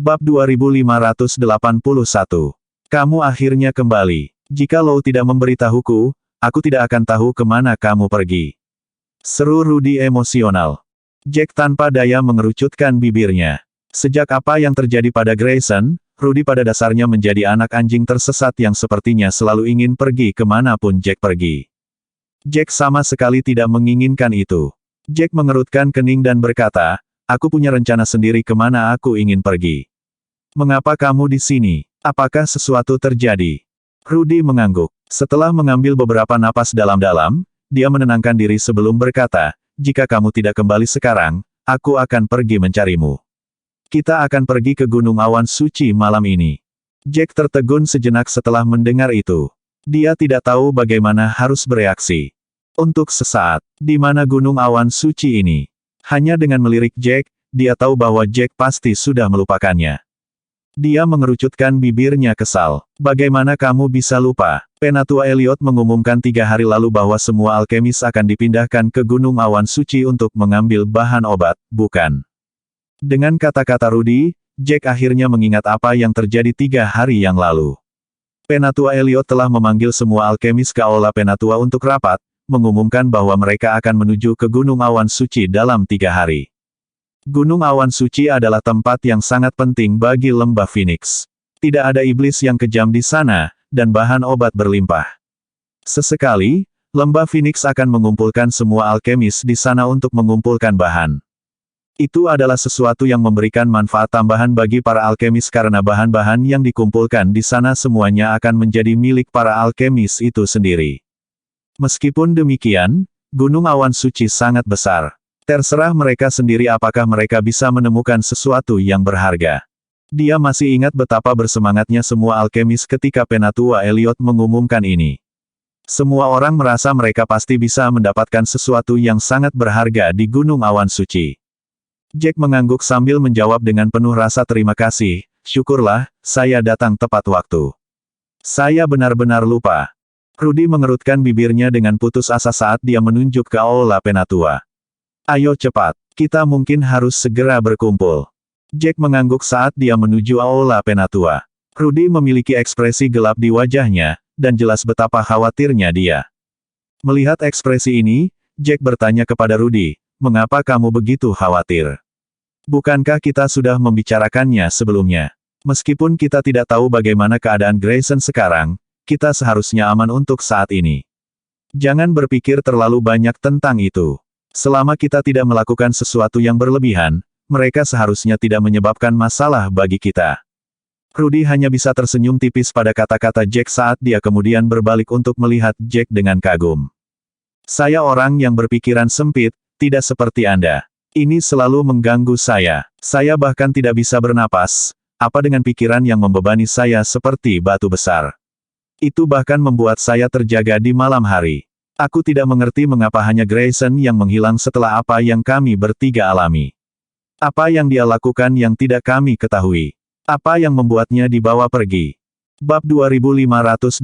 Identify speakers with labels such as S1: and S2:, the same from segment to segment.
S1: Bab 2581. Kamu akhirnya kembali. Jika Lou tidak memberitahuku, aku tidak akan tahu kemana kamu pergi. Seru Rudy emosional. Jack tanpa daya mengerucutkan bibirnya. Sejak apa yang terjadi pada Grayson, Rudy pada dasarnya menjadi anak anjing tersesat yang sepertinya selalu ingin pergi kemanapun Jack pergi. Jack sama sekali tidak menginginkan itu. Jack mengerutkan kening dan berkata, aku punya rencana sendiri kemana aku ingin pergi. Mengapa kamu di sini? Apakah sesuatu terjadi? Rudy mengangguk. Setelah mengambil beberapa napas dalam-dalam, dia menenangkan diri sebelum berkata, jika kamu tidak kembali sekarang, aku akan pergi mencarimu. Kita akan pergi ke Gunung Awan Suci malam ini. Jack tertegun sejenak setelah mendengar itu. Dia tidak tahu bagaimana harus bereaksi. Untuk sesaat, di mana Gunung Awan Suci ini? Hanya dengan melirik Jack, dia tahu bahwa Jack pasti sudah melupakannya. Dia mengerucutkan bibirnya kesal. Bagaimana kamu bisa lupa? Penatua Elliot mengumumkan 3 hari lalu bahwa semua alkemis akan dipindahkan ke Gunung Awan Suci untuk mengambil bahan obat, bukan? Dengan kata-kata Rudy, Jack akhirnya mengingat apa yang terjadi 3 hari yang lalu. Penatua Elliot telah memanggil semua alkemis ke Aula Penatua untuk rapat, mengumumkan bahwa mereka akan menuju ke Gunung Awan Suci dalam 3 hari. Gunung Awan Suci adalah tempat yang sangat penting bagi Lembah Phoenix. Tidak ada iblis yang kejam di sana, dan bahan obat berlimpah. Sesekali, Lembah Phoenix akan mengumpulkan semua alkemis di sana untuk mengumpulkan bahan. Itu adalah sesuatu yang memberikan manfaat tambahan bagi para alkemis karena bahan-bahan yang dikumpulkan di sana semuanya akan menjadi milik para alkemis itu sendiri. Meskipun demikian, Gunung Awan Suci sangat besar. Terserah mereka sendiri apakah mereka bisa menemukan sesuatu yang berharga. Dia masih ingat betapa bersemangatnya semua alkemis ketika Penatua Elliot mengumumkan ini. Semua orang merasa mereka pasti bisa mendapatkan sesuatu yang sangat berharga di Gunung Awan Suci. Jack mengangguk sambil menjawab dengan penuh rasa terima kasih, syukurlah, saya datang tepat waktu. Saya benar-benar lupa. Rudy mengerutkan bibirnya dengan putus asa saat dia menunjuk ke Aula Penatua. Ayo cepat, kita mungkin harus segera berkumpul. Jack mengangguk saat dia menuju Aula Penatua. Rudy memiliki ekspresi gelap di wajahnya, dan jelas betapa khawatirnya dia. Melihat ekspresi ini, Jack bertanya kepada Rudy, mengapa kamu begitu khawatir? Bukankah kita sudah membicarakannya sebelumnya? Meskipun kita tidak tahu bagaimana keadaan Grayson sekarang, kita seharusnya aman untuk saat ini. Jangan berpikir terlalu banyak tentang itu. Selama kita tidak melakukan sesuatu yang berlebihan, mereka seharusnya tidak menyebabkan masalah bagi kita. Rudy hanya bisa tersenyum tipis pada kata-kata Jack saat dia kemudian berbalik untuk melihat Jack dengan kagum. Saya orang yang berpikiran sempit, tidak seperti Anda. Ini selalu mengganggu saya. Saya bahkan tidak bisa bernapas, apa dengan pikiran yang membebani saya seperti batu besar. Itu bahkan membuat saya terjaga di malam hari. Aku tidak mengerti mengapa hanya Grayson yang menghilang setelah apa yang kami bertiga alami. Apa yang dia lakukan yang tidak kami ketahui? Apa yang membuatnya dibawa pergi? Bab 2582.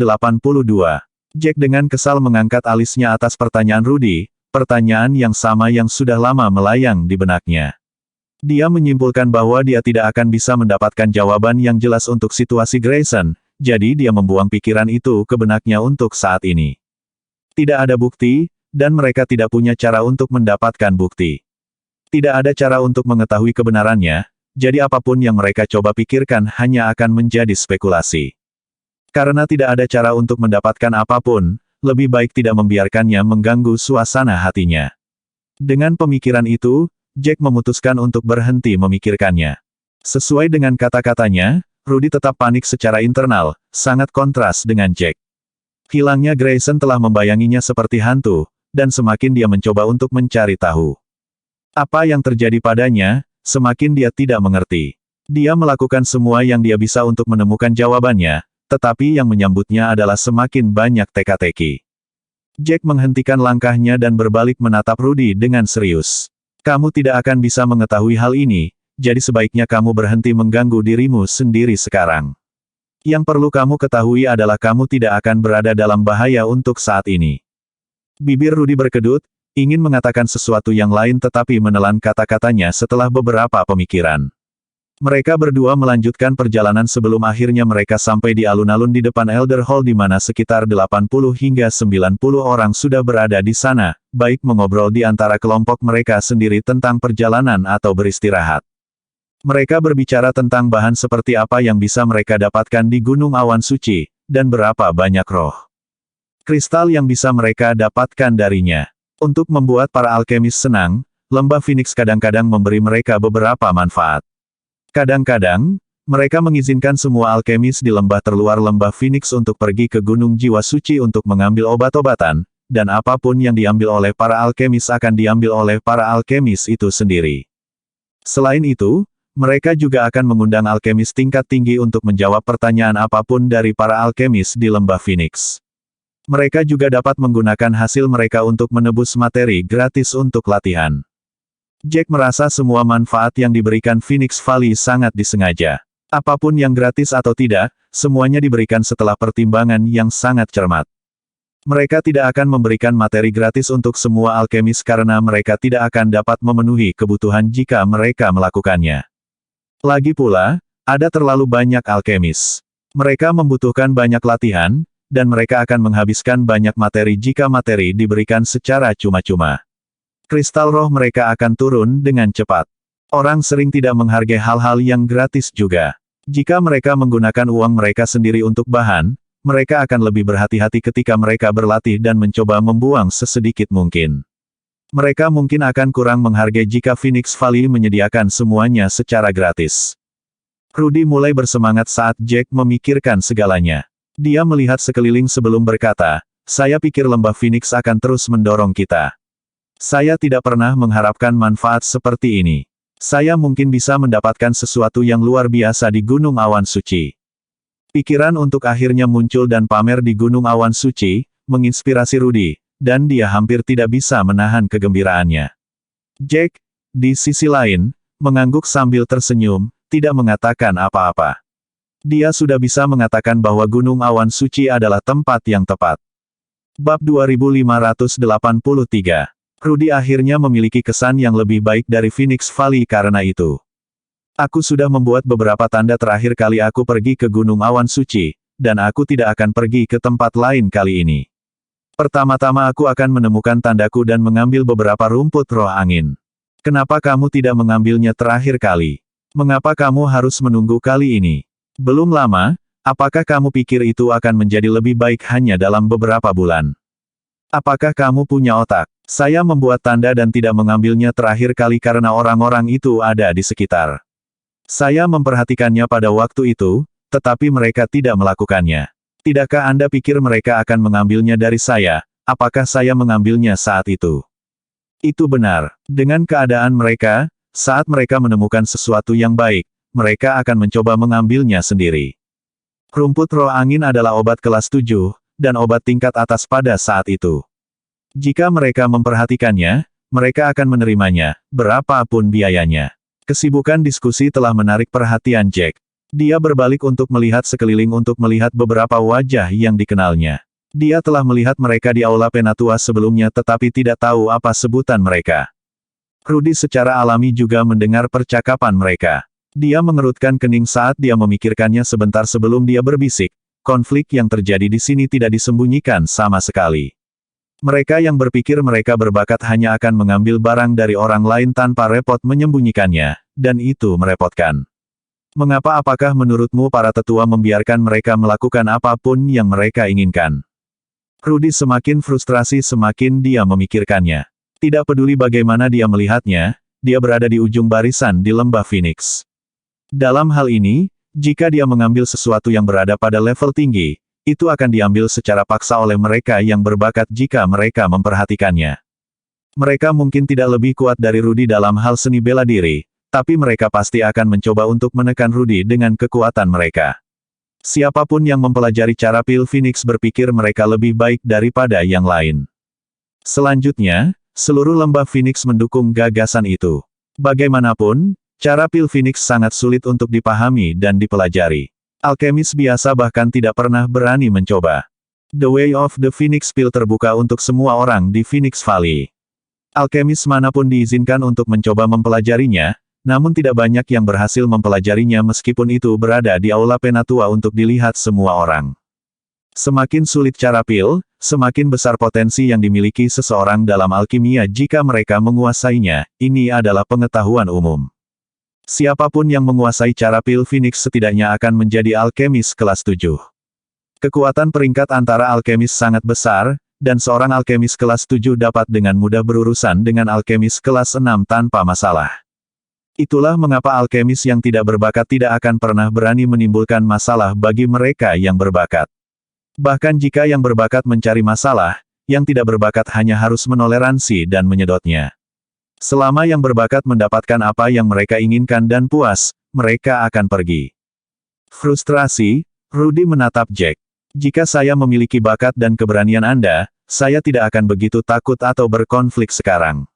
S1: Jack dengan kesal mengangkat alisnya atas pertanyaan Rudy, pertanyaan yang sama yang sudah lama melayang di benaknya. Dia menyimpulkan bahwa dia tidak akan bisa mendapatkan jawaban yang jelas untuk situasi Grayson, jadi dia membuang pikiran itu ke benaknya untuk saat ini. Tidak ada bukti, dan mereka tidak punya cara untuk mendapatkan bukti. Tidak ada cara untuk mengetahui kebenarannya, jadi apapun yang mereka coba pikirkan hanya akan menjadi spekulasi. Karena tidak ada cara untuk mendapatkan apapun, lebih baik tidak membiarkannya mengganggu suasana hatinya. Dengan pemikiran itu, Jack memutuskan untuk berhenti memikirkannya. Sesuai dengan kata-katanya, Rudy tetap panik secara internal, sangat kontras dengan Jack. Hilangnya Grayson telah membayanginya seperti hantu, dan semakin dia mencoba untuk mencari tahu apa yang terjadi padanya, semakin dia tidak mengerti. Dia melakukan semua yang dia bisa untuk menemukan jawabannya, tetapi yang menyambutnya adalah semakin banyak teka-teki. Jack menghentikan langkahnya dan berbalik menatap Rudy dengan serius. Kamu tidak akan bisa mengetahui hal ini, jadi sebaiknya kamu berhenti mengganggu dirimu sendiri sekarang. Yang perlu kamu ketahui adalah kamu tidak akan berada dalam bahaya untuk saat ini. Bibir Rudy berkedut, ingin mengatakan sesuatu yang lain tetapi menelan kata-katanya setelah beberapa pemikiran. Mereka berdua melanjutkan perjalanan sebelum akhirnya mereka sampai di alun-alun di depan Elder Hall di mana sekitar 80 hingga 90 orang sudah berada di sana, baik mengobrol di antara kelompok mereka sendiri tentang perjalanan atau beristirahat. Mereka berbicara tentang bahan seperti apa yang bisa mereka dapatkan di Gunung Awan Suci, dan berapa banyak roh kristal yang bisa mereka dapatkan darinya. Untuk membuat para alkemis senang, Lembah Phoenix kadang-kadang memberi mereka beberapa manfaat. Kadang-kadang, mereka mengizinkan semua alkemis di lembah terluar Lembah Phoenix untuk pergi ke Gunung Jiwa Suci untuk mengambil obat-obatan, dan apapun yang diambil oleh para alkemis akan diambil oleh para alkemis itu sendiri. Selain itu, mereka juga akan mengundang alkemis tingkat tinggi untuk menjawab pertanyaan apapun dari para alkemis di Lembah Phoenix. Mereka juga dapat menggunakan hasil mereka untuk menebus materi gratis untuk latihan. Jack merasa semua manfaat yang diberikan Phoenix Valley sangat disengaja. Apapun yang gratis atau tidak, semuanya diberikan setelah pertimbangan yang sangat cermat. Mereka tidak akan memberikan materi gratis untuk semua alkemis karena mereka tidak akan dapat memenuhi kebutuhan jika mereka melakukannya. Lagi pula, ada terlalu banyak alkemis. Mereka membutuhkan banyak latihan, dan mereka akan menghabiskan banyak materi jika materi diberikan secara cuma-cuma. Kristal roh mereka akan turun dengan cepat. Orang sering tidak menghargai hal-hal yang gratis juga. Jika mereka menggunakan uang mereka sendiri untuk bahan, mereka akan lebih berhati-hati ketika mereka berlatih dan mencoba membuang sesedikit mungkin. Mereka mungkin akan kurang menghargai jika Phoenix Valley menyediakan semuanya secara gratis. Rudy mulai bersemangat saat Jack memikirkan segalanya. Dia melihat sekeliling sebelum berkata, "Saya pikir Lembah Phoenix akan terus mendorong kita. Saya tidak pernah mengharapkan manfaat seperti ini. Saya mungkin bisa mendapatkan sesuatu yang luar biasa di Gunung Awan Suci." Pikiran untuk akhirnya muncul dan pamer di Gunung Awan Suci, menginspirasi Rudy, dan dia hampir tidak bisa menahan kegembiraannya. Jack, di sisi lain, mengangguk sambil tersenyum, tidak mengatakan apa-apa. Dia sudah bisa mengatakan bahwa Gunung Awan Suci adalah tempat yang tepat. Bab 2583. Rudy akhirnya memiliki kesan yang lebih baik dari Phoenix Valley karena itu. Aku sudah membuat beberapa tanda terakhir kali aku pergi ke Gunung Awan Suci, dan aku tidak akan pergi ke tempat lain kali ini. Pertama-tama aku akan menemukan tandaku dan mengambil beberapa rumput roh angin. Kenapa kamu tidak mengambilnya terakhir kali? Mengapa kamu harus menunggu kali ini? Belum lama, apakah kamu pikir itu akan menjadi lebih baik hanya dalam beberapa bulan? Apakah kamu punya otak? Saya membuat tanda dan tidak mengambilnya terakhir kali karena orang-orang itu ada di sekitar. Saya memperhatikannya pada waktu itu, tetapi mereka tidak melakukannya. Tidakkah Anda pikir mereka akan mengambilnya dari saya? Apakah saya mengambilnya saat itu? Itu benar. Dengan keadaan mereka, saat mereka menemukan sesuatu yang baik, mereka akan mencoba mengambilnya sendiri. Rumput roh angin adalah obat kelas 7, dan obat tingkat atas pada saat itu. Jika mereka memperhatikannya, mereka akan menerimanya, berapapun biayanya. Kesibukan diskusi telah menarik perhatian Jack. Dia berbalik untuk melihat sekeliling untuk melihat beberapa wajah yang dikenalnya. Dia telah melihat mereka di Aula Penatua sebelumnya tetapi tidak tahu apa sebutan mereka. Rudy secara alami juga mendengar percakapan mereka. Dia mengerutkan kening saat dia memikirkannya sebentar sebelum dia berbisik, konflik yang terjadi di sini tidak disembunyikan sama sekali. Mereka yang berpikir mereka berbakat hanya akan mengambil barang dari orang lain tanpa repot menyembunyikannya, dan itu merepotkan. Apakah menurutmu para tetua membiarkan mereka melakukan apapun yang mereka inginkan? Rudy semakin frustrasi semakin dia memikirkannya. Tidak peduli bagaimana dia melihatnya, dia berada di ujung barisan di Lembah Phoenix. Dalam hal ini, jika dia mengambil sesuatu yang berada pada level tinggi, itu akan diambil secara paksa oleh mereka yang berbakat jika mereka memperhatikannya. Mereka mungkin tidak lebih kuat dari Rudy dalam hal seni bela diri, tapi mereka pasti akan mencoba untuk menekan Rudy dengan kekuatan mereka. Siapapun yang mempelajari cara Pil Phoenix berpikir mereka lebih baik daripada yang lain. Selanjutnya, seluruh Lembah Phoenix mendukung gagasan itu. Bagaimanapun, cara Pil Phoenix sangat sulit untuk dipahami dan dipelajari. Alkemis biasa bahkan tidak pernah berani mencoba. The Way of the Phoenix Pill terbuka untuk semua orang di Phoenix Valley. Alkemis manapun diizinkan untuk mencoba mempelajarinya, Namun tidak banyak yang berhasil mempelajarinya meskipun itu berada di aula penatua untuk dilihat semua orang. Semakin sulit cara pil, semakin besar potensi yang dimiliki seseorang dalam alkimia jika mereka menguasainya. Ini adalah pengetahuan umum. Siapapun yang menguasai cara pil Phoenix setidaknya akan menjadi alkemis kelas 7. Kekuatan peringkat antara alkemis sangat besar, dan seorang alkemis kelas 7 dapat dengan mudah berurusan dengan alkemis kelas 6 tanpa masalah. Itulah mengapa alkemis yang tidak berbakat tidak akan pernah berani menimbulkan masalah bagi mereka yang berbakat. Bahkan jika yang berbakat mencari masalah, yang tidak berbakat hanya harus menoleransi dan menyedotnya. Selama yang berbakat mendapatkan apa yang mereka inginkan dan puas, mereka akan pergi. Frustrasi, Rudy menatap Jack. Jika saya memiliki bakat dan keberanian Anda, saya tidak akan begitu takut atau berkonflik sekarang.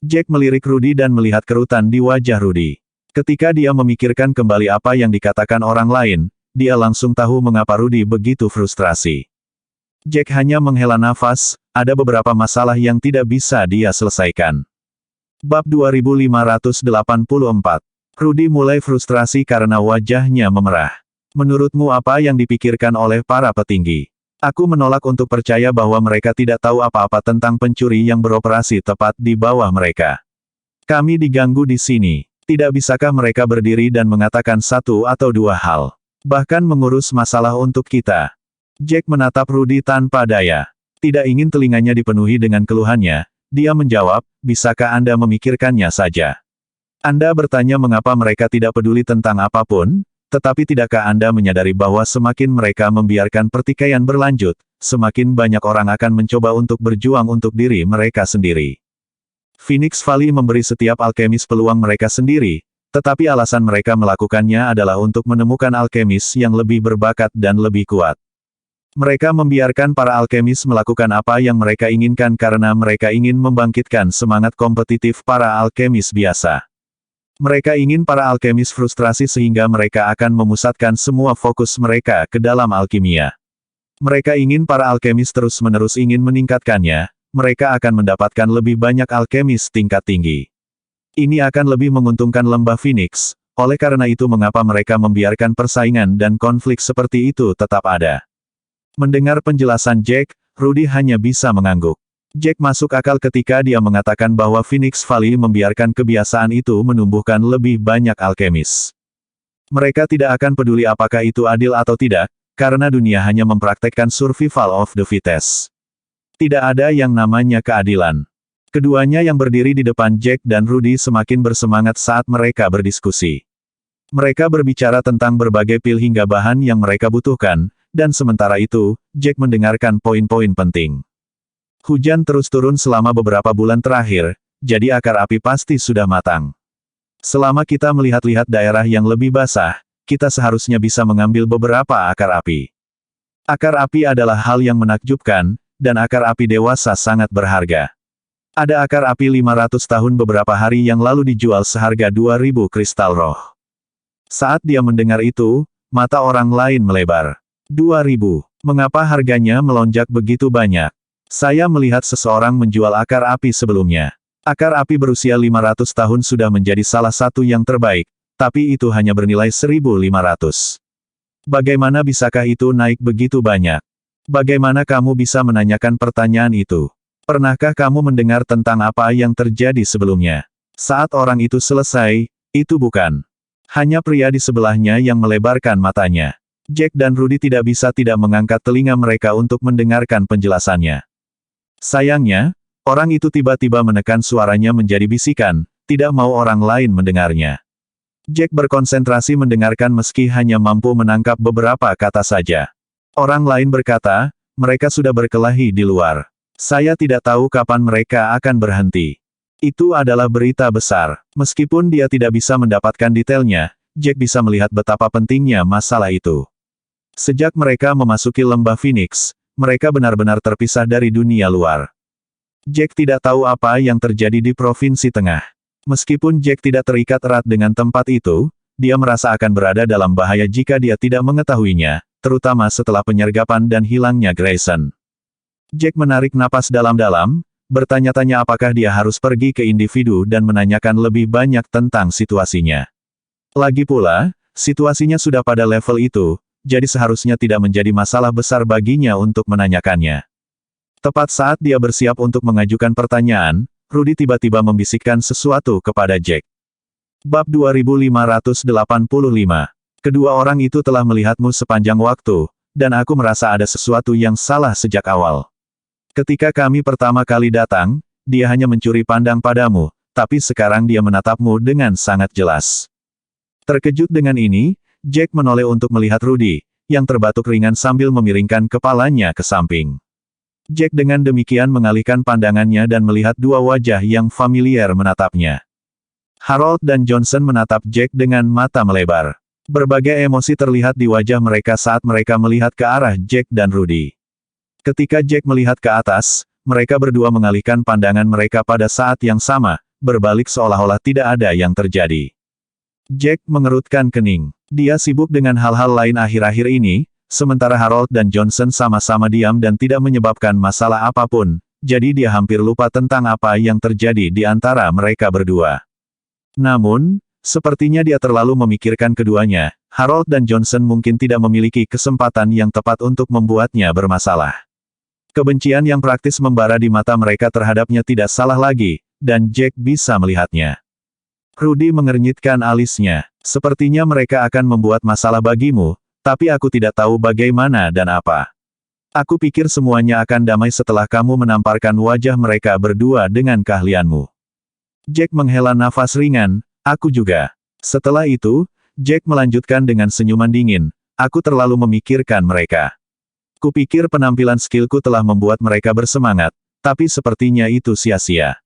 S1: Jack melirik Rudy dan melihat kerutan di wajah Rudy. Ketika dia memikirkan kembali apa yang dikatakan orang lain, dia langsung tahu mengapa Rudy begitu frustrasi. Jack hanya menghela nafas, ada beberapa masalah yang tidak bisa dia selesaikan. Bab 2584. Rudy mulai frustrasi karena wajahnya memerah. Menurutmu apa yang dipikirkan oleh para petinggi? Aku menolak untuk percaya bahwa mereka tidak tahu apa-apa tentang pencuri yang beroperasi tepat di bawah mereka. Kami diganggu di sini. Tidak bisakah mereka berdiri dan mengatakan satu atau dua hal? Bahkan mengurus masalah untuk kita. Jack menatap Rudy tanpa daya. Tidak ingin telinganya dipenuhi dengan keluhannya, dia menjawab, bisakah Anda memikirkannya saja? Anda bertanya mengapa mereka tidak peduli tentang apapun? Tetapi tidakkah Anda menyadari bahwa semakin mereka membiarkan pertikaian berlanjut, semakin banyak orang akan mencoba untuk berjuang untuk diri mereka sendiri. Phoenix Valley memberi setiap alkemis peluang mereka sendiri, tetapi alasan mereka melakukannya adalah untuk menemukan alkemis yang lebih berbakat dan lebih kuat. Mereka membiarkan para alkemis melakukan apa yang mereka inginkan karena mereka ingin membangkitkan semangat kompetitif para alkemis biasa. Mereka ingin para alkemis frustrasi sehingga mereka akan memusatkan semua fokus mereka ke dalam alkimia. Mereka ingin para alkemis terus-menerus ingin meningkatkannya, mereka akan mendapatkan lebih banyak alkemis tingkat tinggi. Ini akan lebih menguntungkan lembah Phoenix, oleh karena itu mengapa mereka membiarkan persaingan dan konflik seperti itu tetap ada. Mendengar penjelasan Jack, Rudy hanya bisa mengangguk. Jack masuk akal ketika dia mengatakan bahwa Phoenix Valley membiarkan kebiasaan itu menumbuhkan lebih banyak alkemis. Mereka tidak akan peduli apakah itu adil atau tidak, karena dunia hanya mempraktekkan survival of the fittest. Tidak ada yang namanya keadilan. Keduanya yang berdiri di depan Jack dan Rudy semakin bersemangat saat mereka berdiskusi. Mereka berbicara tentang berbagai pil hingga bahan yang mereka butuhkan, dan sementara itu, Jack mendengarkan poin-poin penting. Hujan terus turun selama beberapa bulan terakhir, jadi akar api pasti sudah matang. Selama kita melihat-lihat daerah yang lebih basah, kita seharusnya bisa mengambil beberapa akar api. Akar api adalah hal yang menakjubkan, dan akar api dewasa sangat berharga. Ada akar api 500 tahun beberapa hari yang lalu dijual seharga 2000 kristal roh. Saat dia mendengar itu, mata orang lain melebar. 2000. Mengapa harganya melonjak begitu banyak? Saya melihat seseorang menjual akar api sebelumnya. Akar api berusia 500 tahun sudah menjadi salah satu yang terbaik, tapi itu hanya bernilai 1.500. Bagaimana bisakah itu naik begitu banyak? Bagaimana kamu bisa menanyakan pertanyaan itu? Pernahkah kamu mendengar tentang apa yang terjadi sebelumnya? Saat orang itu selesai, itu bukan hanya pria di sebelahnya yang melebarkan matanya. Jack dan Rudy tidak bisa tidak mengangkat telinga mereka untuk mendengarkan penjelasannya. Sayangnya, orang itu tiba-tiba menekan suaranya menjadi bisikan, tidak mau orang lain mendengarnya. Jack berkonsentrasi mendengarkan meski hanya mampu menangkap beberapa kata saja. Orang lain berkata, mereka sudah berkelahi di luar. Saya tidak tahu kapan mereka akan berhenti. Itu adalah berita besar. Meskipun dia tidak bisa mendapatkan detailnya, Jack bisa melihat betapa pentingnya masalah itu. Sejak mereka memasuki lembah Phoenix, mereka benar-benar terpisah dari dunia luar. Jack tidak tahu apa yang terjadi di Provinsi Tengah. Meskipun Jack tidak terikat erat dengan tempat itu, dia merasa akan berada dalam bahaya jika dia tidak mengetahuinya, terutama setelah penyergapan dan hilangnya Grayson. Jack menarik napas dalam-dalam, bertanya-tanya apakah dia harus pergi ke individu dan menanyakan lebih banyak tentang situasinya. Lagi pula, situasinya sudah pada level itu, jadi seharusnya tidak menjadi masalah besar baginya untuk menanyakannya. Tepat saat dia bersiap untuk mengajukan pertanyaan, Rudy tiba-tiba membisikkan sesuatu kepada Jack. Bab 2585. Kedua orang itu telah melihatmu sepanjang waktu, dan aku merasa ada sesuatu yang salah sejak awal. Ketika kami pertama kali datang, dia hanya mencuri pandang padamu, tapi sekarang dia menatapmu dengan sangat jelas. Terkejut dengan ini, Jack menoleh untuk melihat Rudy, yang terbatuk ringan sambil memiringkan kepalanya ke samping. Jack dengan demikian mengalihkan pandangannya dan melihat dua wajah yang familiar menatapnya. Harold dan Johnson menatap Jack dengan mata melebar. Berbagai emosi terlihat di wajah mereka saat mereka melihat ke arah Jack dan Rudy. Ketika Jack melihat ke atas, mereka berdua mengalihkan pandangan mereka pada saat yang sama, berbalik seolah-olah tidak ada yang terjadi. Jack mengerutkan kening. Dia sibuk dengan hal-hal lain akhir-akhir ini, sementara Harold dan Johnson sama-sama diam dan tidak menyebabkan masalah apapun, jadi dia hampir lupa tentang apa yang terjadi di antara mereka berdua. Namun, sepertinya dia terlalu memikirkan keduanya. Harold dan Johnson mungkin tidak memiliki kesempatan yang tepat untuk membuatnya bermasalah. Kebencian yang praktis membara di mata mereka terhadapnya tidak salah lagi, dan Jack bisa melihatnya. Rudy mengernyitkan alisnya. Sepertinya mereka akan membuat masalah bagimu, tapi aku tidak tahu bagaimana dan apa. Aku pikir semuanya akan damai setelah kamu menamparkan wajah mereka berdua dengan keahlianmu. Jack menghela nafas ringan, aku juga. Setelah itu, Jack melanjutkan dengan senyuman dingin, aku terlalu memikirkan mereka. Kupikir penampilan skillku telah membuat mereka bersemangat, tapi sepertinya itu sia-sia.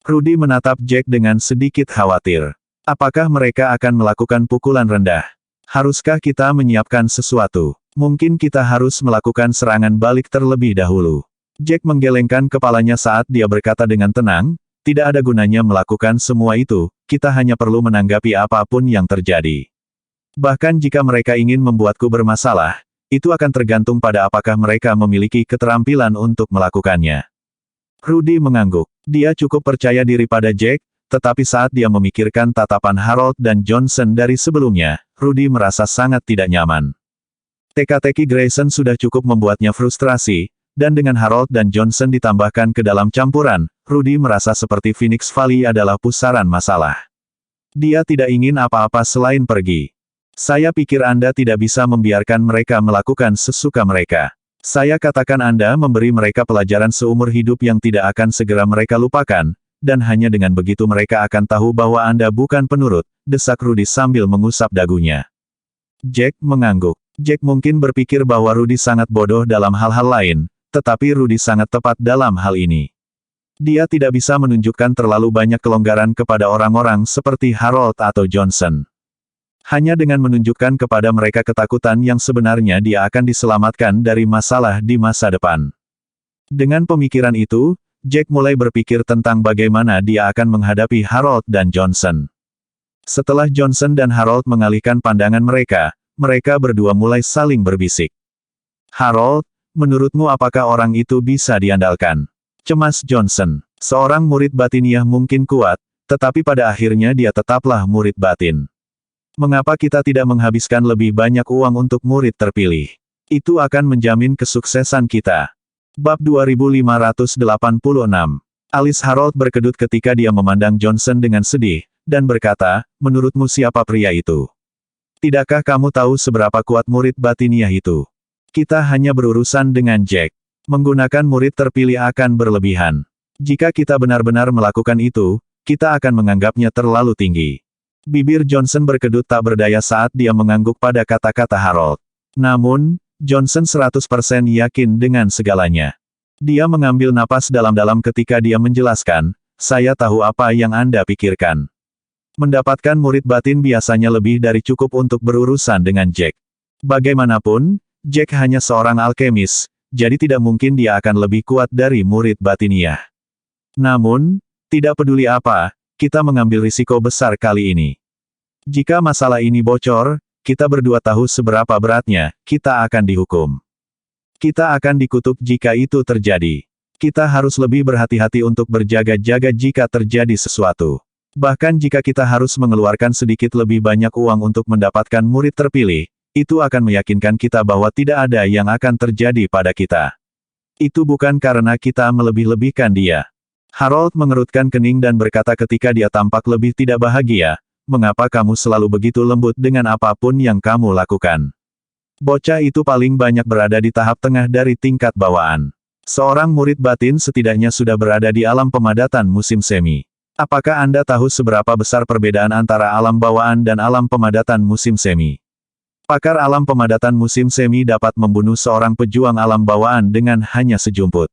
S1: Rudy menatap Jack dengan sedikit khawatir. Apakah mereka akan melakukan pukulan rendah? Haruskah kita menyiapkan sesuatu? Mungkin kita harus melakukan serangan balik terlebih dahulu. Jack menggelengkan kepalanya saat dia berkata dengan tenang, tidak ada gunanya melakukan semua itu, kita hanya perlu menanggapi apapun yang terjadi. Bahkan jika mereka ingin membuatku bermasalah, itu akan tergantung pada apakah mereka memiliki keterampilan untuk melakukannya. Rudy mengangguk. Dia cukup percaya diri pada Jack, tetapi saat dia memikirkan tatapan Harold dan Johnson dari sebelumnya, Rudy merasa sangat tidak nyaman. Teka-teki Grayson sudah cukup membuatnya frustrasi, dan dengan Harold dan Johnson ditambahkan ke dalam campuran, Rudy merasa seperti Phoenix Valley adalah pusaran masalah. Dia tidak ingin apa-apa selain pergi. Saya pikir Anda tidak bisa membiarkan mereka melakukan sesuka mereka. Saya katakan Anda memberi mereka pelajaran seumur hidup yang tidak akan segera mereka lupakan, dan hanya dengan begitu mereka akan tahu bahwa Anda bukan penurut, desak Rudy sambil mengusap dagunya. Jack mengangguk. Jack mungkin berpikir bahwa Rudy sangat bodoh dalam hal-hal lain, tetapi Rudy sangat tepat dalam hal ini. Dia tidak bisa menunjukkan terlalu banyak kelonggaran kepada orang-orang seperti Harold atau Johnson. Hanya dengan menunjukkan kepada mereka ketakutan yang sebenarnya dia akan diselamatkan dari masalah di masa depan. Dengan pemikiran itu, Jack mulai berpikir tentang bagaimana dia akan menghadapi Harold dan Johnson. Setelah Johnson dan Harold mengalihkan pandangan mereka, mereka berdua mulai saling berbisik. Harold, menurutmu apakah orang itu bisa diandalkan? Cemas Johnson. Seorang murid batiniah mungkin kuat, tetapi pada akhirnya dia tetaplah murid batin. Mengapa kita tidak menghabiskan lebih banyak uang untuk murid terpilih? Itu akan menjamin kesuksesan kita. Bab 2586. Alis Harold berkedut ketika dia memandang Johnson dengan sedih, dan berkata, menurutmu siapa pria itu? Tidakkah kamu tahu seberapa kuat murid batiniah itu? Kita hanya berurusan dengan Jack. Menggunakan murid terpilih akan berlebihan. Jika kita benar-benar melakukan itu, kita akan menganggapnya terlalu tinggi. Bibir Johnson berkedut tak berdaya saat dia mengangguk pada kata-kata Harold. Namun, Johnson 100% yakin dengan segalanya. Dia mengambil napas dalam-dalam ketika dia menjelaskan, saya tahu apa yang Anda pikirkan. Mendapatkan murid batin biasanya lebih dari cukup untuk berurusan dengan Jack. Bagaimanapun, Jack hanya seorang alkemis, jadi tidak mungkin dia akan lebih kuat dari murid batiniah. Namun, tidak peduli apa, kita mengambil risiko besar kali ini. Jika masalah ini bocor, kita berdua tahu seberapa beratnya, kita akan dihukum. Kita akan dikutuk jika itu terjadi. Kita harus lebih berhati-hati untuk berjaga-jaga jika terjadi sesuatu. Bahkan jika kita harus mengeluarkan sedikit lebih banyak uang untuk mendapatkan murid terpilih, itu akan meyakinkan kita bahwa tidak ada yang akan terjadi pada kita. Itu bukan karena kita melebih-lebihkan dia. Harold mengerutkan kening dan berkata ketika dia tampak lebih tidak bahagia, mengapa kamu selalu begitu lembut dengan apapun yang kamu lakukan? Bocah itu paling banyak berada di tahap tengah dari tingkat bawaan. Seorang murid batin setidaknya sudah berada di alam pemadatan musim semi. Apakah Anda tahu seberapa besar perbedaan antara alam bawaan dan alam pemadatan musim semi? Pakar alam pemadatan musim semi dapat membunuh seorang pejuang alam bawaan dengan hanya sejumput.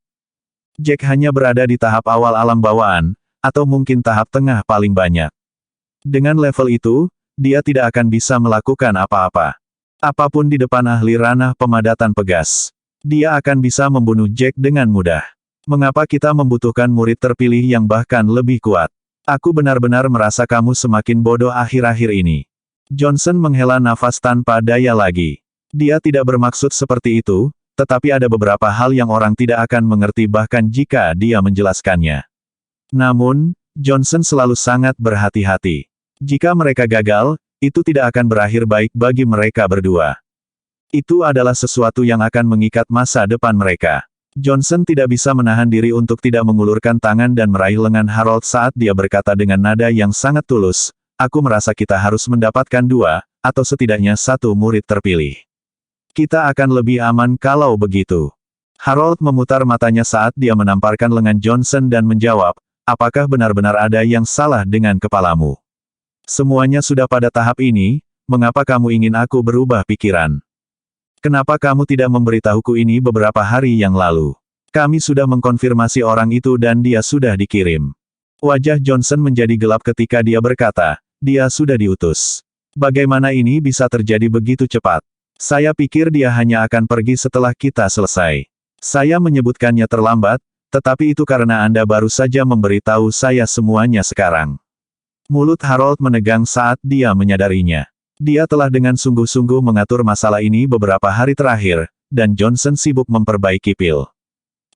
S1: Jack hanya berada di tahap awal alam bawaan, atau mungkin tahap tengah paling banyak. Dengan level itu, dia tidak akan bisa melakukan apa-apa. Apapun di depan ahli ranah pemadatan pegas. Dia akan bisa membunuh Jack dengan mudah. Mengapa kita membutuhkan murid terpilih yang bahkan lebih kuat? Aku benar-benar merasa kamu semakin bodoh akhir-akhir ini. Johnson menghela nafas tanpa daya lagi. Dia tidak bermaksud seperti itu, tetapi ada beberapa hal yang orang tidak akan mengerti bahkan jika dia menjelaskannya. Namun, Johnson selalu sangat berhati-hati. Jika mereka gagal, itu tidak akan berakhir baik bagi mereka berdua. Itu adalah sesuatu yang akan mengikat masa depan mereka. Johnson tidak bisa menahan diri untuk tidak mengulurkan tangan dan meraih lengan Harold saat dia berkata dengan nada yang sangat tulus, aku merasa kita harus mendapatkan 2, atau setidaknya 1 murid terpilih. Kita akan lebih aman kalau begitu. Harold memutar matanya saat dia menamparkan lengan Johnson dan menjawab, apakah benar-benar ada yang salah dengan kepalamu? Semuanya sudah pada tahap ini, mengapa kamu ingin aku berubah pikiran? Kenapa kamu tidak memberitahuku ini beberapa hari yang lalu? Kami sudah mengkonfirmasi orang itu dan dia sudah dikirim. Wajah Johnson menjadi gelap ketika dia berkata, dia sudah diutus. Bagaimana ini bisa terjadi begitu cepat? Saya pikir dia hanya akan pergi setelah kita selesai. Saya menyebutkannya terlambat, tetapi itu karena Anda baru saja memberitahu saya semuanya sekarang. Mulut Harold menegang saat dia menyadarinya. Dia telah dengan sungguh-sungguh mengatur masalah ini beberapa hari terakhir, dan Johnson sibuk memperbaiki pil.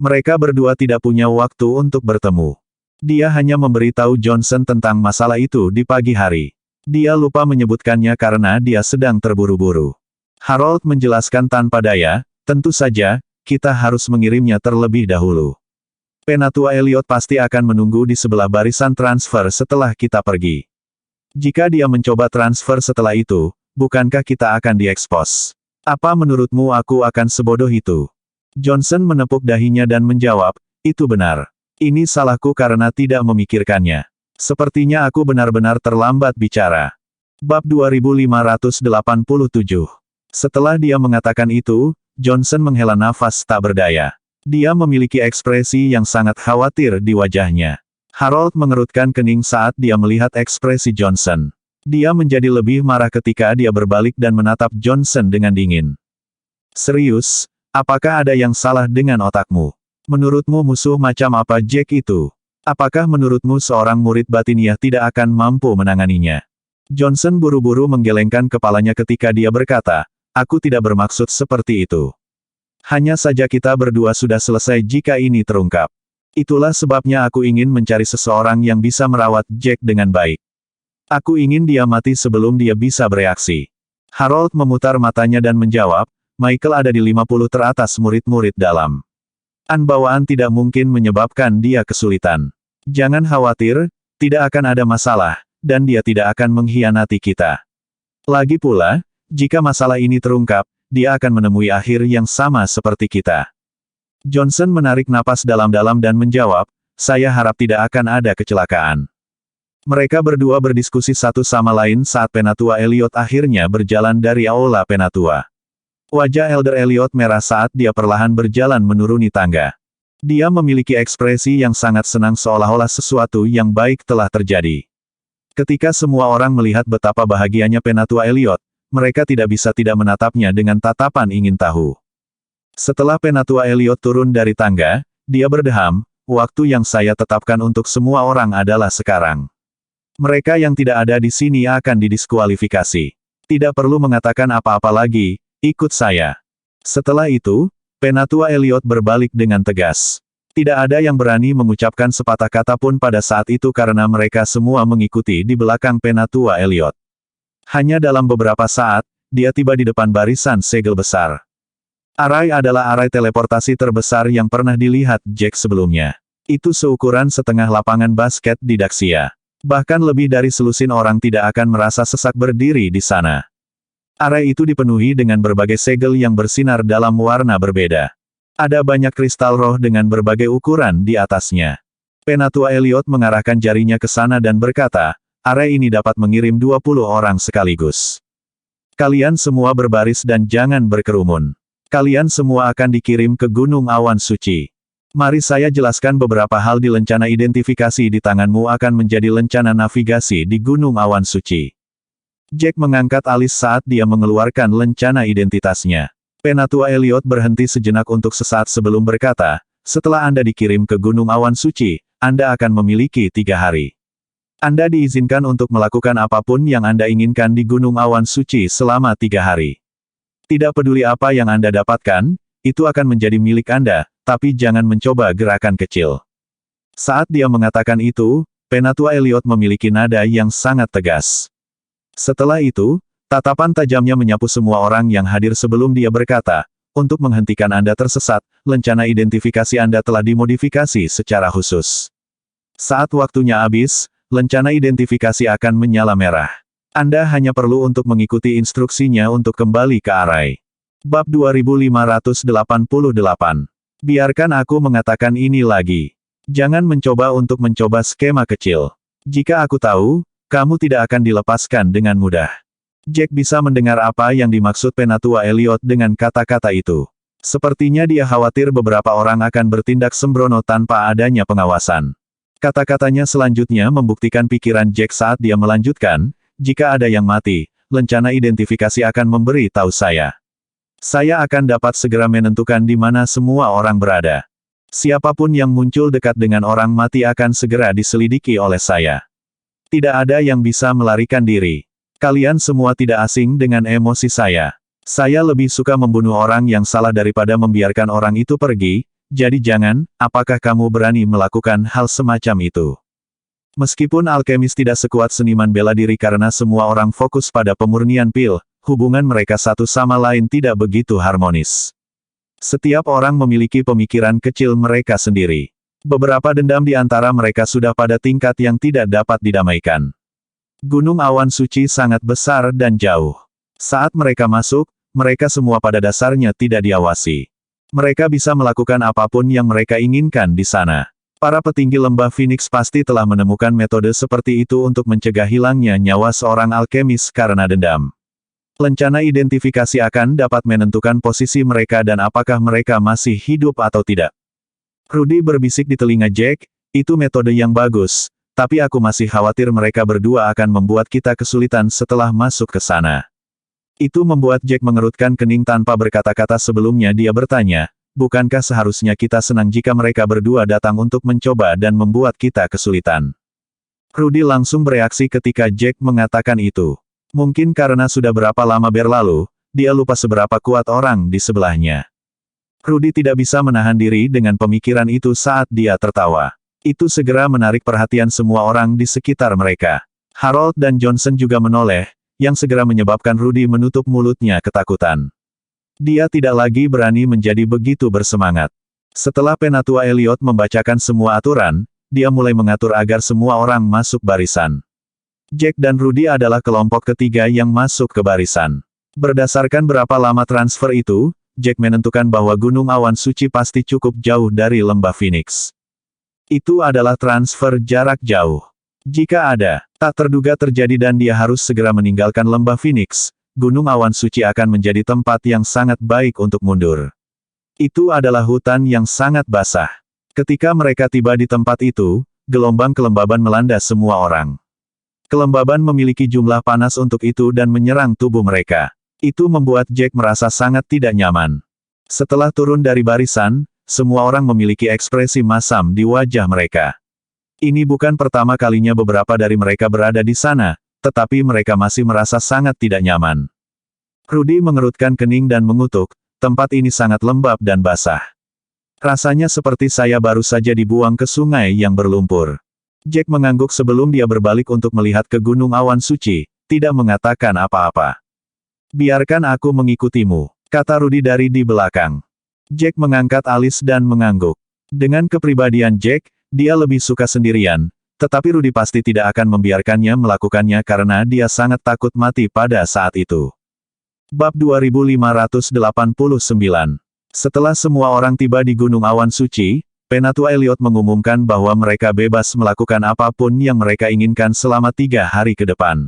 S1: Mereka berdua tidak punya waktu untuk bertemu. Dia hanya memberitahu Johnson tentang masalah itu di pagi hari. Dia lupa menyebutkannya karena dia sedang terburu-buru. Harold menjelaskan tanpa daya, tentu saja, kita harus mengirimnya terlebih dahulu. Penatua Elliot pasti akan menunggu di sebelah barisan transfer setelah kita pergi. Jika dia mencoba transfer setelah itu, bukankah kita akan diekspos? Apa menurutmu aku akan sebodoh itu? Johnson menepuk dahinya dan menjawab, itu benar. Ini salahku karena tidak memikirkannya. Sepertinya aku benar-benar terlambat bicara. Bab 2587. Setelah dia mengatakan itu, Johnson menghela nafas tak berdaya. Dia memiliki ekspresi yang sangat khawatir di wajahnya. Harold mengerutkan kening saat dia melihat ekspresi Johnson. Dia menjadi lebih marah ketika dia berbalik dan menatap Johnson dengan dingin. Serius, apakah ada yang salah dengan otakmu? Menurutmu musuh macam apa Jack itu? Apakah menurutmu seorang murid batiniah tidak akan mampu menanganinya? Johnson buru-buru menggelengkan kepalanya ketika dia berkata, aku tidak bermaksud seperti itu. Hanya saja kita berdua sudah selesai jika ini terungkap. Itulah sebabnya aku ingin mencari seseorang yang bisa merawat Jack dengan baik. Aku ingin dia mati sebelum dia bisa bereaksi. Harold memutar matanya dan menjawab, Michael ada di 50 teratas murid-murid dalam. Bawaan tidak mungkin menyebabkan dia kesulitan. Jangan khawatir, tidak akan ada masalah, dan dia tidak akan mengkhianati kita. Lagi pula, jika masalah ini terungkap, dia akan menemui akhir yang sama seperti kita. Johnson menarik napas dalam-dalam dan menjawab, saya harap tidak akan ada kecelakaan. Mereka berdua berdiskusi satu sama lain saat Penatua Elliot akhirnya berjalan dari aula Penatua. Wajah Elder Elliot merah saat dia perlahan berjalan menuruni tangga. Dia memiliki ekspresi yang sangat senang seolah-olah sesuatu yang baik telah terjadi. Ketika semua orang melihat betapa bahagianya Penatua Elliot, mereka tidak bisa tidak menatapnya dengan tatapan ingin tahu. Setelah Penatua Elliot turun dari tangga, dia berdeham, waktu yang saya tetapkan untuk semua orang adalah sekarang. Mereka yang tidak ada di sini akan didiskualifikasi. Tidak perlu mengatakan apa-apa lagi, ikut saya. Setelah itu, Penatua Elliot berbalik dengan tegas. Tidak ada yang berani mengucapkan sepatah kata pun pada saat itu karena mereka semua mengikuti di belakang Penatua Elliot. Hanya dalam beberapa saat, dia tiba di depan barisan segel besar. Arai adalah arai teleportasi terbesar yang pernah dilihat Jack sebelumnya. Itu seukuran setengah lapangan basket di Daxia. Bahkan lebih dari selusin orang tidak akan merasa sesak berdiri di sana. Arai itu dipenuhi dengan berbagai segel yang bersinar dalam warna berbeda. Ada banyak kristal roh dengan berbagai ukuran di atasnya. Penatua Elliot mengarahkan jarinya ke sana dan berkata, arai ini dapat mengirim 20 orang sekaligus. Kalian semua berbaris dan jangan berkerumun. Kalian semua akan dikirim ke Gunung Awan Suci. Mari saya jelaskan beberapa hal di lencana identifikasi di tanganmu akan menjadi lencana navigasi di Gunung Awan Suci. Jack mengangkat alis saat dia mengeluarkan lencana identitasnya. Penatua Elliot berhenti sejenak untuk sesaat sebelum berkata, setelah Anda dikirim ke Gunung Awan Suci, Anda akan memiliki 3 hari. Anda diizinkan untuk melakukan apapun yang Anda inginkan di Gunung Awan Suci selama 3 hari. Tidak peduli apa yang Anda dapatkan, itu akan menjadi milik Anda, tapi jangan mencoba gerakan kecil. Saat dia mengatakan itu, Penatua Elliot memiliki nada yang sangat tegas. Setelah itu, tatapan tajamnya menyapu semua orang yang hadir sebelum dia berkata, untuk menghentikan Anda tersesat, lencana identifikasi Anda telah dimodifikasi secara khusus. Saat waktunya habis, lencana identifikasi akan menyala merah. Anda hanya perlu untuk mengikuti instruksinya untuk kembali ke arai. Bab 2588. Biarkan aku mengatakan ini lagi. Jangan mencoba untuk mencoba skema kecil. Jika aku tahu, kamu tidak akan dilepaskan dengan mudah. Jack bisa mendengar apa yang dimaksud Penatua Elliot dengan kata-kata itu. Sepertinya dia khawatir beberapa orang akan bertindak sembrono tanpa adanya pengawasan. Kata-katanya selanjutnya membuktikan pikiran Jack saat dia melanjutkan, jika ada yang mati, lencana identifikasi akan memberi tahu saya. Saya akan dapat segera menentukan di mana semua orang berada. Siapapun yang muncul dekat dengan orang mati akan segera diselidiki oleh saya. Tidak ada yang bisa melarikan diri. Kalian semua tidak asing dengan emosi saya. Saya lebih suka membunuh orang yang salah daripada membiarkan orang itu pergi, jadi jangan, apakah kamu berani melakukan hal semacam itu? Meskipun alkemis tidak sekuat seniman bela diri karena semua orang fokus pada pemurnian pil, hubungan mereka satu sama lain tidak begitu harmonis. Setiap orang memiliki pemikiran kecil mereka sendiri. Beberapa dendam di antara mereka sudah pada tingkat yang tidak dapat didamaikan. Gunung Awan Suci sangat besar dan jauh. Saat mereka masuk, mereka semua pada dasarnya tidak diawasi. Mereka bisa melakukan apapun yang mereka inginkan di sana. Para petinggi lembah Phoenix pasti telah menemukan metode seperti itu untuk mencegah hilangnya nyawa seorang alkemis karena dendam. Lencana identifikasi akan dapat menentukan posisi mereka dan apakah mereka masih hidup atau tidak. Rudy berbisik di telinga Jack, itu metode yang bagus, tapi aku masih khawatir mereka berdua akan membuat kita kesulitan setelah masuk ke sana. Itu membuat Jack mengerutkan kening tanpa berkata-kata sebelumnya dia bertanya, bukankah seharusnya kita senang jika mereka berdua datang untuk mencoba dan membuat kita kesulitan? Rudy langsung bereaksi ketika Jack mengatakan itu. Mungkin karena sudah berapa lama berlalu, dia lupa seberapa kuat orang di sebelahnya. Rudy tidak bisa menahan diri dengan pemikiran itu saat dia tertawa. Itu segera menarik perhatian semua orang di sekitar mereka. Harold dan Johnson juga menoleh, yang segera menyebabkan Rudy menutup mulutnya ketakutan. Dia tidak lagi berani menjadi begitu bersemangat. Setelah Penatua Elliot membacakan semua aturan, dia mulai mengatur agar semua orang masuk barisan. Jack dan Rudy adalah kelompok ketiga yang masuk ke barisan. Berdasarkan berapa lama transfer itu, Jack menentukan bahwa Gunung Awan Suci pasti cukup jauh dari lembah Phoenix. Itu adalah transfer jarak jauh. Jika ada, tak terduga terjadi dan dia harus segera meninggalkan lembah Phoenix, Gunung Awan Suci akan menjadi tempat yang sangat baik untuk mundur. Itu adalah hutan yang sangat basah. Ketika mereka tiba di tempat itu, gelombang kelembaban melanda semua orang. Kelembaban memiliki jumlah panas untuk itu dan menyerang tubuh mereka. Itu membuat Jack merasa sangat tidak nyaman. Setelah turun dari barisan, semua orang memiliki ekspresi masam di wajah mereka. Ini bukan pertama kalinya beberapa dari mereka berada di sana, tetapi mereka masih merasa sangat tidak nyaman. Rudy mengerutkan kening dan mengutuk, tempat ini sangat lembab dan basah. Rasanya seperti saya baru saja dibuang ke sungai yang berlumpur. Jack mengangguk sebelum dia berbalik untuk melihat ke Gunung Awan Suci, tidak mengatakan apa-apa. Biarkan aku mengikutimu, kata Rudy dari di belakang. Jack mengangkat alis dan mengangguk. Dengan kepribadian Jack, dia lebih suka sendirian, tetapi Rudy pasti tidak akan membiarkannya melakukannya karena dia sangat takut mati pada saat itu. Bab 2589. Setelah semua orang tiba di Gunung Awan Suci, Penatua Elliot mengumumkan bahwa mereka bebas melakukan apapun yang mereka inginkan selama 3 hari ke depan.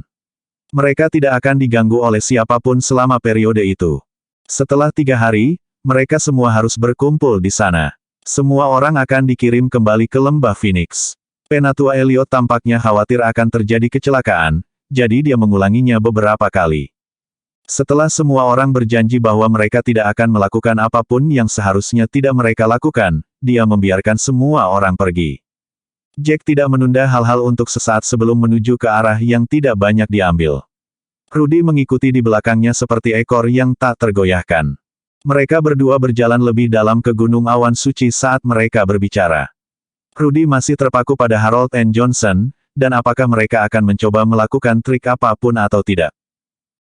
S1: Mereka tidak akan diganggu oleh siapapun selama periode itu. Setelah 3 hari, mereka semua harus berkumpul di sana. Semua orang akan dikirim kembali ke Lembah Phoenix. Penatua Elliot tampaknya khawatir akan terjadi kecelakaan, jadi dia mengulanginya beberapa kali. Setelah semua orang berjanji bahwa mereka tidak akan melakukan apapun yang seharusnya tidak mereka lakukan, dia membiarkan semua orang pergi. Jack tidak menunda hal-hal untuk sesaat sebelum menuju ke arah yang tidak banyak diambil. Rudy mengikuti di belakangnya seperti ekor yang tak tergoyahkan. Mereka berdua berjalan lebih dalam ke Gunung Awan Suci saat mereka berbicara. Rudy masih terpaku pada Harold and Johnson, dan apakah mereka akan mencoba melakukan trik apapun atau tidak.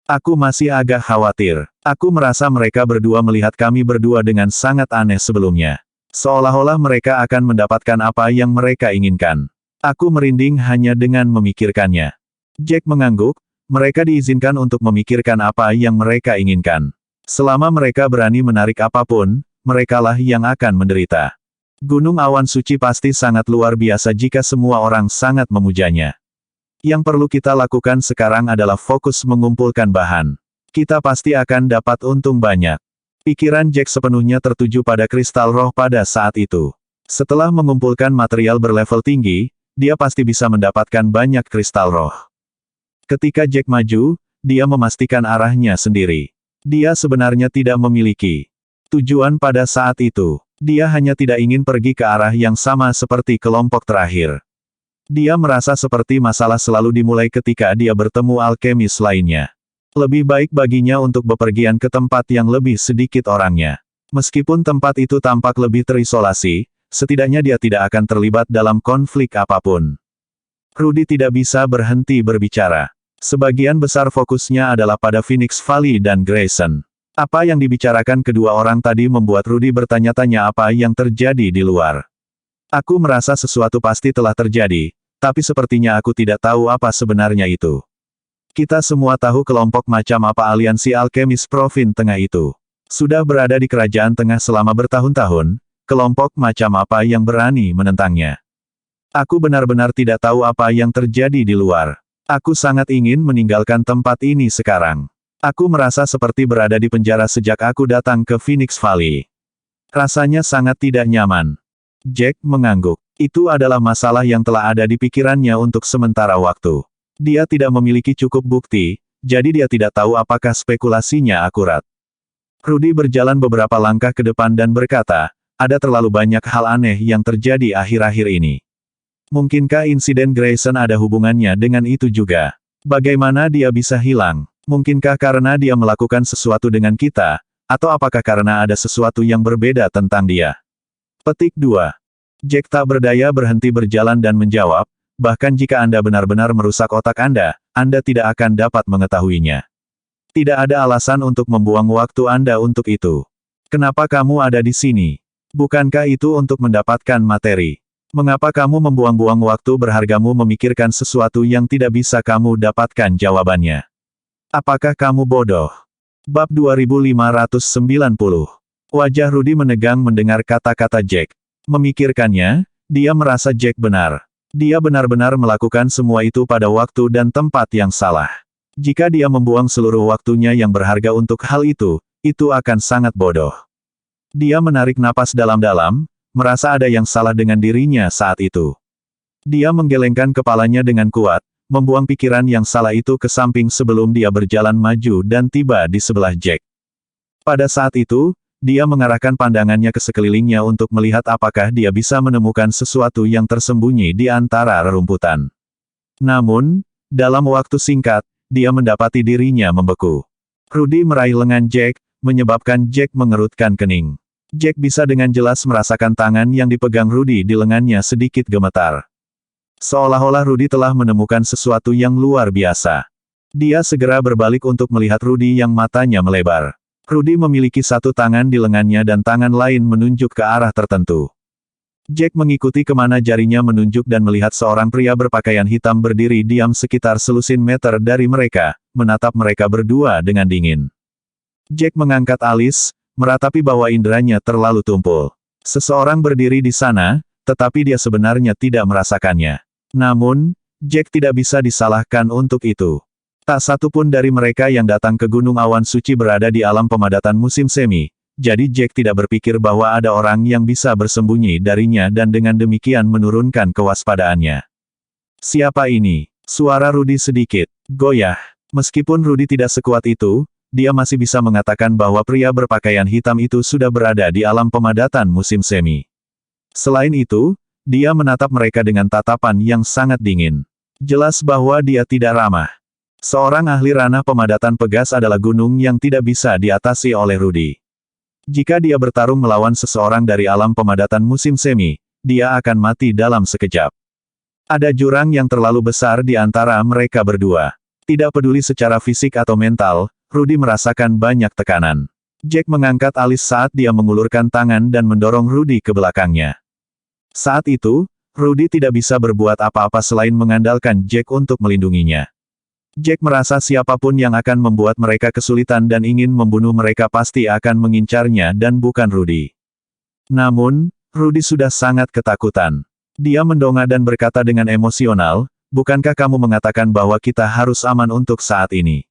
S1: Aku masih agak khawatir. Aku merasa mereka berdua melihat kami berdua dengan sangat aneh sebelumnya. Seolah-olah mereka akan mendapatkan apa yang mereka inginkan. Aku merinding hanya dengan memikirkannya. Jack mengangguk, mereka diizinkan untuk memikirkan apa yang mereka inginkan. Selama mereka berani menarik apapun, merekalah yang akan menderita. Gunung Awan Suci pasti sangat luar biasa jika semua orang sangat memujanya. Yang perlu kita lakukan sekarang adalah fokus mengumpulkan bahan. Kita pasti akan dapat untung banyak. Pikiran Jack sepenuhnya tertuju pada kristal roh pada saat itu. Setelah mengumpulkan material berlevel tinggi, dia pasti bisa mendapatkan banyak kristal roh. Ketika Jack maju, dia memastikan arahnya sendiri. Dia sebenarnya tidak memiliki tujuan pada saat itu. Dia hanya tidak ingin pergi ke arah yang sama seperti kelompok terakhir. Dia merasa seperti masalah selalu dimulai ketika dia bertemu alkemis lainnya. Lebih baik baginya untuk bepergian ke tempat yang lebih sedikit orangnya. Meskipun tempat itu tampak lebih terisolasi, setidaknya dia tidak akan terlibat dalam konflik apapun. Rudy tidak bisa berhenti berbicara. Sebagian besar fokusnya adalah pada Phoenix Valley dan Grayson. Apa yang dibicarakan kedua orang tadi membuat Rudy bertanya-tanya apa yang terjadi di luar. Aku merasa sesuatu pasti telah terjadi, tapi sepertinya aku tidak tahu apa sebenarnya itu. Kita semua tahu kelompok macam apa aliansi alkemis Provin Tengah itu. Sudah berada di kerajaan tengah selama bertahun-tahun, kelompok macam apa yang berani menentangnya. Aku benar-benar tidak tahu apa yang terjadi di luar. Aku sangat ingin meninggalkan tempat ini sekarang. Aku merasa seperti berada di penjara sejak aku datang ke Phoenix Valley. Rasanya sangat tidak nyaman. Jack mengangguk. Itu adalah masalah yang telah ada di pikirannya untuk sementara waktu. Dia tidak memiliki cukup bukti, jadi dia tidak tahu apakah spekulasinya akurat. Rudy berjalan beberapa langkah ke depan dan berkata, ada terlalu banyak hal aneh yang terjadi akhir-akhir ini. Mungkinkah insiden Grayson ada hubungannya dengan itu juga? Bagaimana dia bisa hilang? Mungkinkah karena dia melakukan sesuatu dengan kita, atau apakah karena ada sesuatu yang berbeda tentang dia? Petik 2. Jack tak berdaya berhenti berjalan dan menjawab, bahkan jika Anda benar-benar merusak otak Anda tidak akan dapat mengetahuinya. Tidak ada alasan untuk membuang waktu Anda untuk itu. Kenapa kamu ada di sini? Bukankah itu untuk mendapatkan materi? Mengapa kamu membuang-buang waktu berhargamu memikirkan sesuatu yang tidak bisa kamu dapatkan jawabannya? Apakah kamu bodoh? Bab 2590. Wajah Rudy menegang mendengar kata-kata Jack. Memikirkannya, dia merasa Jack benar. Dia benar-benar melakukan semua itu pada waktu dan tempat yang salah. Jika dia membuang seluruh waktunya yang berharga untuk hal itu akan sangat bodoh. Dia menarik napas dalam-dalam, merasa ada yang salah dengan dirinya saat itu. Dia menggelengkan kepalanya dengan kuat, membuang pikiran yang salah itu ke samping sebelum dia berjalan maju dan tiba di sebelah Jack. Pada saat itu, dia mengarahkan pandangannya ke sekelilingnya untuk melihat apakah dia bisa menemukan sesuatu yang tersembunyi di antara rerumputan. Namun, dalam waktu singkat, dia mendapati dirinya membeku. Rudy meraih lengan Jack, menyebabkan Jack mengerutkan kening. Jack bisa dengan jelas merasakan tangan yang dipegang Rudy di lengannya sedikit gemetar. Seolah-olah Rudy telah menemukan sesuatu yang luar biasa. Dia segera berbalik untuk melihat Rudy yang matanya melebar. Rudy memiliki satu tangan di lengannya dan tangan lain menunjuk ke arah tertentu. Jack mengikuti kemana jarinya menunjuk dan melihat seorang pria berpakaian hitam berdiri diam sekitar selusin meter dari mereka, menatap mereka berdua dengan dingin. Jack mengangkat alis, meratapi bahwa inderanya terlalu tumpul. Seseorang berdiri di sana, tetapi dia sebenarnya tidak merasakannya. Namun, Jack tidak bisa disalahkan untuk itu. Tak satu pun dari mereka yang datang ke Gunung Awan Suci berada di alam pemadatan musim semi. Jadi Jack tidak berpikir bahwa ada orang yang bisa bersembunyi darinya dan dengan demikian menurunkan kewaspadaannya. Siapa ini? Suara Rudy sedikit goyah. Meskipun Rudy tidak sekuat itu, dia masih bisa mengatakan bahwa pria berpakaian hitam itu sudah berada di alam pemadatan musim semi. Selain itu, dia menatap mereka dengan tatapan yang sangat dingin. Jelas bahwa dia tidak ramah. Seorang ahli ranah pemadatan pegas adalah gunung yang tidak bisa diatasi oleh Rudy. Jika dia bertarung melawan seseorang dari alam pemadatan musim semi, dia akan mati dalam sekejap. Ada jurang yang terlalu besar di antara mereka berdua. Tidak peduli secara fisik atau mental, Rudy merasakan banyak tekanan. Jack mengangkat alis saat dia mengulurkan tangan dan mendorong Rudy ke belakangnya. Saat itu, Rudy tidak bisa berbuat apa-apa selain mengandalkan Jack untuk melindunginya. Jack merasa siapapun yang akan membuat mereka kesulitan dan ingin membunuh mereka pasti akan mengincarnya dan bukan Rudy. Namun, Rudy sudah sangat ketakutan. Dia mendongak dan berkata dengan emosional, "Bukankah kamu mengatakan bahwa kita harus aman untuk saat ini?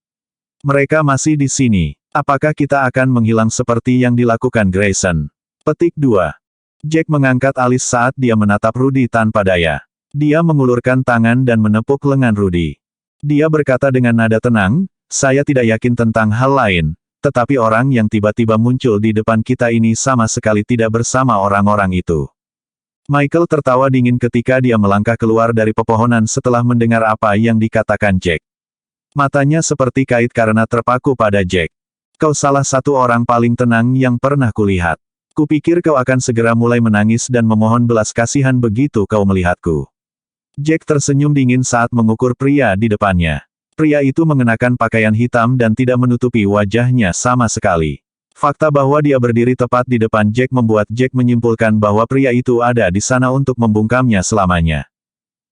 S1: Mereka masih di sini. Apakah kita akan menghilang seperti yang dilakukan Grayson?" Petik 2. Jack mengangkat alis saat dia menatap Rudy tanpa daya. Dia mengulurkan tangan dan menepuk lengan Rudy. Dia berkata dengan nada tenang, "Saya tidak yakin tentang hal lain, tetapi orang yang tiba-tiba muncul di depan kita ini sama sekali tidak bersama orang-orang itu." Michael tertawa dingin ketika dia melangkah keluar dari pepohonan setelah mendengar apa yang dikatakan Jack. Matanya seperti kait karena terpaku pada Jack. "Kau salah satu orang paling tenang yang pernah kulihat. Kupikir kau akan segera mulai menangis dan memohon belas kasihan begitu kau melihatku." Jack tersenyum dingin saat mengukur pria di depannya. Pria itu mengenakan pakaian hitam dan tidak menutupi wajahnya sama sekali. Fakta bahwa dia berdiri tepat di depan Jack membuat Jack menyimpulkan bahwa pria itu ada di sana untuk membungkamnya selamanya.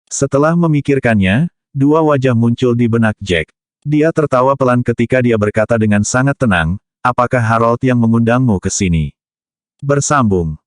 S1: Setelah memikirkannya, dua wajah muncul di benak Jack. Dia tertawa pelan ketika dia berkata dengan sangat tenang, "Apakah Harold yang mengundangmu ke sini?" Bersambung.